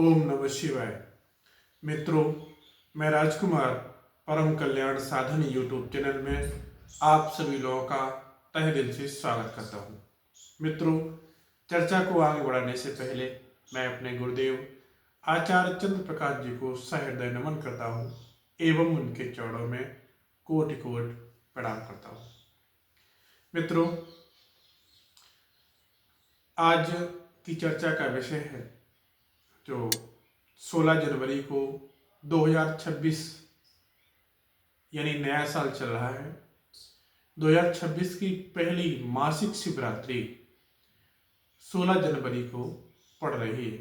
ओम नमः शिवाय। मित्रों, मैं राजकुमार परम कल्याण साधन यूट्यूब चैनल में आप सभी लोगों का तहे दिल से स्वागत करता हूँ। मित्रों, चर्चा को आगे बढ़ाने से पहले मैं अपने गुरुदेव आचार्य चंद्र प्रकाश जी को सहृदय नमन करता हूँ एवं उनके चरणों में कोटि कोटि प्रणाम करता हूँ। मित्रों, आज की चर्चा का विषय है जो 16 जनवरी को 2026 यानी नया साल चल रहा है। 2026 की पहली मासिक शिवरात्रि 16 जनवरी को पड़ रही है।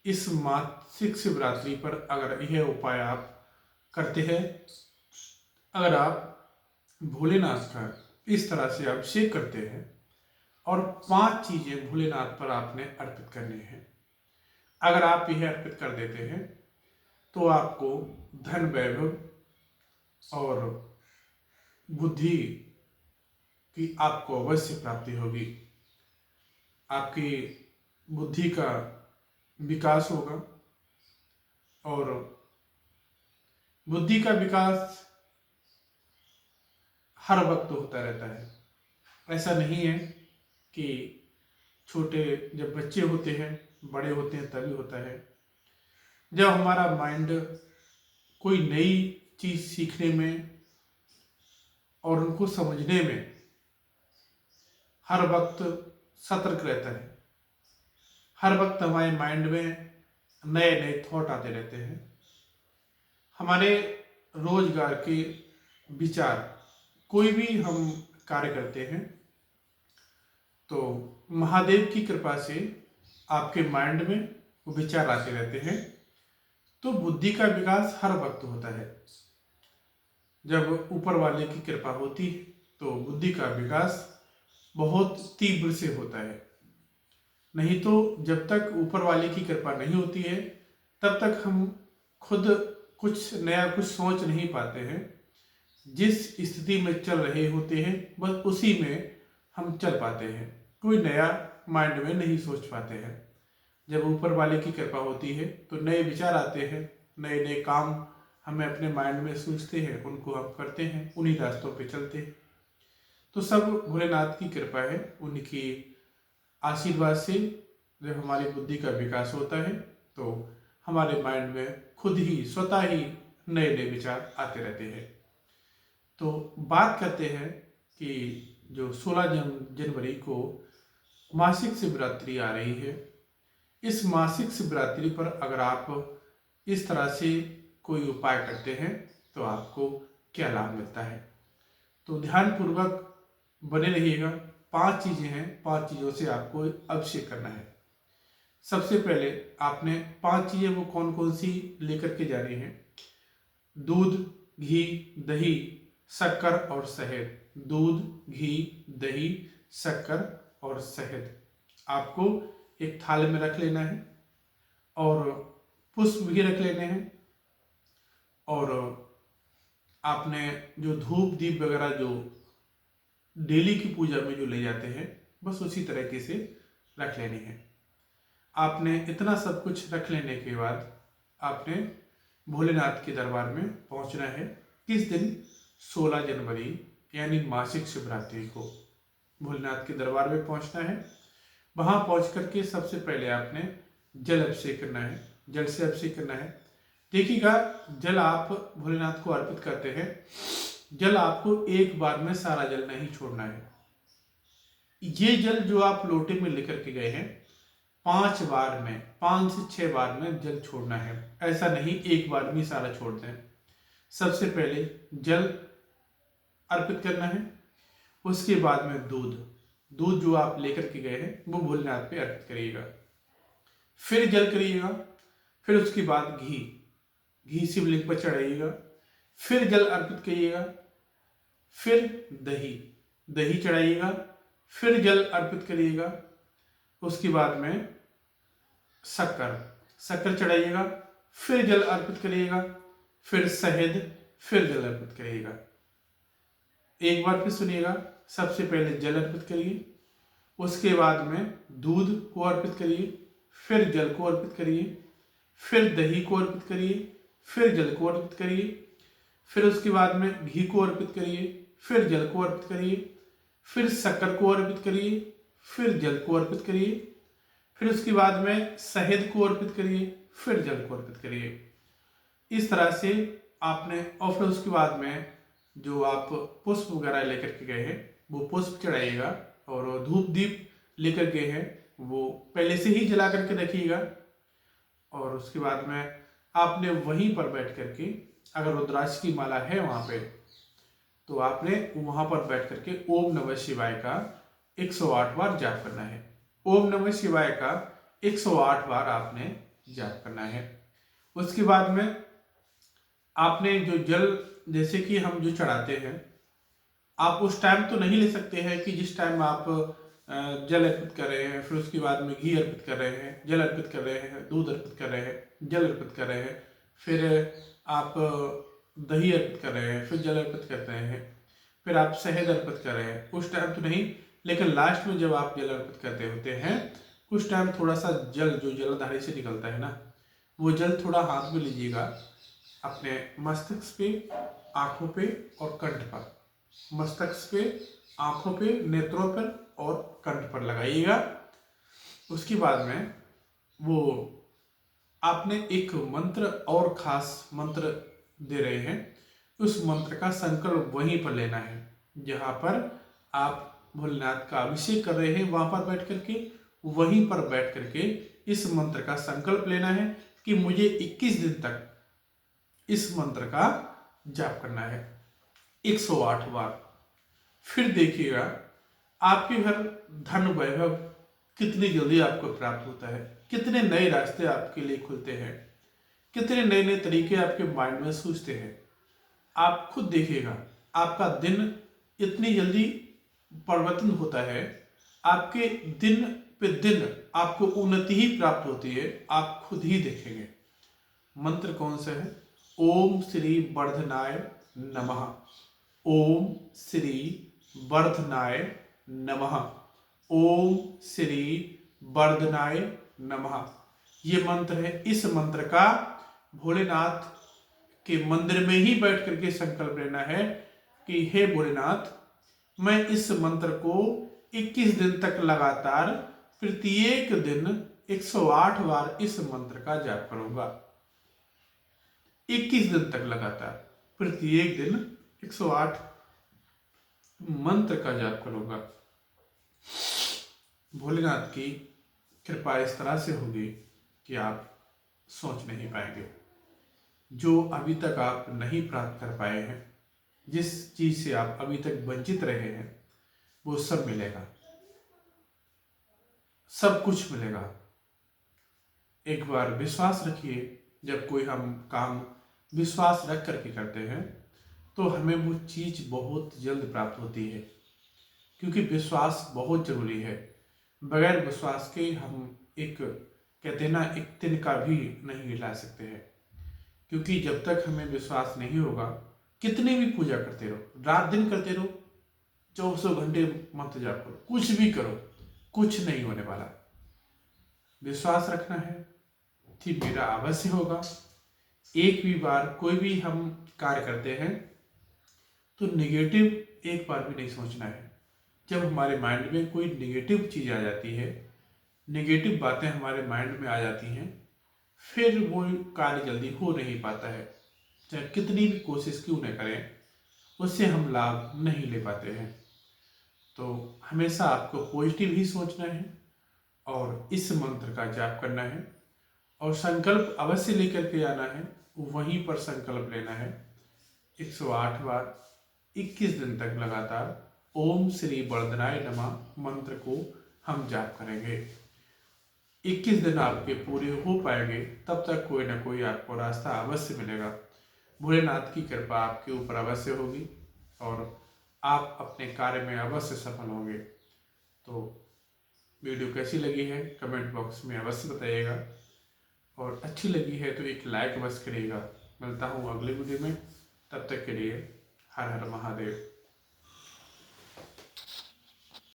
इस मासिक शिवरात्रि पर अगर यह उपाय आप करते हैं, अगर आप भोलेनाथ का इस तरह से अभिषेक करते हैं और 5 चीजें भोलेनाथ पर आपने अर्पित करनी है, अगर आप यह अर्पित कर देते हैं तो आपको धन, वैभव और बुद्धि की आपको अवश्य प्राप्ति होगी। आपकी बुद्धि का विकास होगा और बुद्धि का विकास हर वक्त होता रहता है। ऐसा नहीं है कि छोटे जब बच्चे होते हैं, बड़े होते हैं तभी होता है। जब हमारा माइंड कोई नई चीज सीखने में और उनको समझने में हर वक्त सतर्क रहता है, हर वक्त हमारे माइंड में नए नए थॉट आते रहते हैं। हमारे रोजगार के विचार, कोई भी हम कार्य करते हैं तो महादेव की कृपा से आपके माइंड में वो विचार आते रहते हैं। तो बुद्धि का विकास हर वक्त होता है। जब ऊपर वाले की कृपा होती है तो बुद्धि का विकास बहुत तीव्र से होता है। नहीं तो जब तक ऊपर वाले की कृपा नहीं होती है तब तक हम खुद कुछ नया कुछ सोच नहीं पाते हैं। जिस स्थिति में चल रहे होते हैं बस उसी में हम चल पाते हैं, कोई नया माइंड में नहीं सोच पाते हैं। जब ऊपर वाले की कृपा होती है तो नए विचार आते हैं, नए नए काम हमें अपने माइंड में सोचते हैं, उनको हम करते हैं, उन्हीं रास्तों पे चलते हैं। तो सब भोलेनाथ की कृपा है, उनकी आशीर्वाद से जब हमारी बुद्धि का विकास होता है तो हमारे माइंड में खुद ही स्वतः ही नए नए विचार आते रहते हैं। तो बात करते हैं कि जो 16 जनवरी को मासिक शिवरात्रि आ रही है, इस मासिक शिवरात्रि पर अगर आप इस तरह से कोई उपाय करते हैं तो आपको क्या लाभ मिलता है। तो ध्यानपूर्वक बने रहिएगा। 5 चीजें हैं, 5 चीजों से आपको अभिषेक करना है। सबसे पहले आपने 5 चीजें वो कौन कौन सी लेकर के जानी है। दूध, घी, दही, शक्कर और शहद। दूध, घी, दही, शक्कर और शहद आपको एक थाली में रख लेना है और पुष्प भी रख लेने हैं। और आपने जो धूप दीप वगैरह जो डेली की पूजा में जो ले जाते हैं बस उसी तरीके से रख लेनी है। आपने इतना सब कुछ रख लेने के बाद आपने भोलेनाथ के दरबार में पहुंचना है। किस दिन? 16 जनवरी यानी मासिक शिवरात्रि को भोलेनाथ के दरबार में पहुंचना है। वहां पहुंच करके सबसे पहले आपने जल अभिषेक करना है, जल से अभिषेक करना है। देखिएगा, जल आप भोलेनाथ को अर्पित करते हैं, जल आपको एक बार में सारा जल नहीं छोड़ना है। ये जल जो आप लोटे में लेकर के गए हैं 5 बार में, 5 से 6 बार में जल छोड़ना है। ऐसा नहीं एक बार में सारा छोड़ दें। सबसे पहले जल अर्पित करना है, उसके बाद में दूध जो आप लेकर के गए हैं वो भोलेनाथ पे अर्पित करिएगा। फिर जल करिएगा, फिर उसके बाद घी शिवलिंग पर चढ़ाइएगा। फिर जल अर्पित करिएगा, फिर दही चढ़ाइएगा, फिर जल अर्पित करिएगा। उसके बाद में शक्कर चढ़ाइएगा, फिर जल अर्पित करिएगा, फिर शहद, फिर जल अर्पित करिएगा। एक बार फिर सुनिएगा, सबसे पहले जल अर्पित करिए, उसके बाद में दूध को अर्पित करिए, फिर जल को अर्पित करिए, फिर दही को अर्पित करिए, फिर जल को अर्पित करिए, फिर उसके बाद में घी को अर्पित करिए, फिर जल को अर्पित करिए, फिर शक्कर को अर्पित करिए, फिर जल को अर्पित करिए, फिर उसके बाद में शहद को अर्पित करिए, फिर जल को अर्पित करिए। इस तरह से आपने, और फिर उसके बाद में जो आप पुष्प वगैरह लेकर के गए हैं वो पुष्प चढ़ाइएगा, और धूप दीप लेकर गए हैं वो पहले से ही जला करके रखिएगा। और उसके बाद में आपने वहीं पर बैठ करके, अगर रुद्राक्ष की माला है वहाँ पे, तो आपने वहाँ पर बैठ करके ओम नमः शिवाय का 108 बार जाप करना है। ओम नमः शिवाय का 108 बार आपने जाप करना है। उसके बाद में आपने जो जल, जैसे कि हम जो चढ़ाते हैं, आप उस टाइम तो नहीं ले सकते हैं कि जिस टाइम आप जल अर्पित कर रहे हैं, फिर उसके बाद में घी अर्पित कर रहे हैं, जल अर्पित कर रहे हैं, दूध अर्पित कर रहे हैं, जल अर्पित कर रहे हैं, फिर आप दही अर्पित कर रहे हैं, फिर जल अर्पित कर रहे हैं, फिर आप शहद अर्पित कर रहे हैं, उस टाइम तो नहीं। लेकिन लास्ट में जब आप जल अर्पित करते होते हैं, उस टाइम थोड़ा सा जल जो जलधारी से निकलता है ना, वो जल थोड़ा हाथ में लीजिएगा, अपने मस्तिष्क पे, आंखों पे और कंठ पर, मस्तिष्क पे, आंखों पे, नेत्रों पर और कंठ पर लगाइएगा। उसके बाद में वो आपने एक मंत्र और खास मंत्र दे रहे हैं, उस मंत्र का संकल्प वहीं पर लेना है जहाँ पर आप भोलेनाथ का अभिषेक कर रहे हैं, वहां पर बैठ करके, वहीं पर बैठ करके इस मंत्र का संकल्प लेना है कि मुझे 21 दिन तक इस मंत्र का जाप करना है 108 बार। फिर देखिएगा आपके घर धन वैभव कितनी जल्दी आपको प्राप्त होता है, कितने नए रास्ते आपके लिए खुलते हैं, कितने नए नए तरीके आपके माइंड में सूझते हैं। आप खुद देखिएगा, आपका दिन इतनी जल्दी परिवर्तन होता है, आपके दिन पे दिन आपको उन्नति ही प्राप्त होती है, आप खुद ही देखेंगे। मंत्र कौन सा है? ओम श्री वर्धनाय नमः, ओम श्री वर्धनाय नमः, ओम श्री वर्धनाय नमः। ये मंत्र है। इस मंत्र का भोलेनाथ के मंदिर में ही बैठ करके संकल्प लेना है कि हे भोलेनाथ, मैं इस मंत्र को 21 दिन तक लगातार प्रत्येक दिन 108 बार इस मंत्र का जाप करूंगा। 21 दिन तक लगातार प्रत्येक दिन 108 मंत्र का जाप करूंगा। भोलेनाथ की कृपा इस तरह से होगी कि आप सोच नहीं पाएंगे। जो अभी तक आप नहीं प्राप्त कर पाए हैं, जिस चीज से आप अभी तक वंचित रहे हैं, वो सब मिलेगा, सब कुछ मिलेगा। एक बार विश्वास रखिए, जब कोई हम काम विश्वास रख करके करते हैं तो हमें वो चीज बहुत जल्द प्राप्त होती है, क्योंकि विश्वास बहुत जरूरी है। बगैर विश्वास के हम एक, कहते हैं ना, एक तिनका भी नहीं हिला सकते हैं। क्योंकि जब तक हमें विश्वास नहीं होगा, कितने भी पूजा करते रहो, रात दिन करते रहो, 24 घंटे मत जाप करो, कुछ भी करो, कुछ नहीं होने वाला। विश्वास रखना है कि मेरा अवश्य होगा। एक भी बार कोई भी हम कार्य करते हैं तो नेगेटिव एक बार भी नहीं सोचना है। जब हमारे माइंड में कोई नेगेटिव चीज आ जाती है, नेगेटिव बातें हमारे माइंड में आ जाती हैं, फिर वो कार्य जल्दी हो नहीं पाता है। चाहे कितनी भी कोशिश क्यों न करें, उससे हम लाभ नहीं ले पाते हैं। तो हमेशा आपको पॉजिटिव ही सोचना है और इस मंत्र का जाप करना है और संकल्प अवश्य लेकर के आना है। वहीं पर संकल्प लेना है 108 बार 21 दिन तक लगातार ओम श्री वर्धनाय नमः मंत्र को हम जाप करेंगे। 21 दिन आपके पूरे हो पाएंगे, तब तक कोई ना कोई आपको रास्ता अवश्य मिलेगा। भोलेनाथ की कृपा आपके ऊपर अवश्य होगी और आप अपने कार्य में अवश्य सफल होंगे। तो वीडियो कैसी लगी है कमेंट बॉक्स में अवश्य बताइएगा, और अच्छी लगी है तो एक लाइक अवश्य करिएगा। मिलता हूँ अगले वीडियो में, तब तक के लिए हर हर महादेव।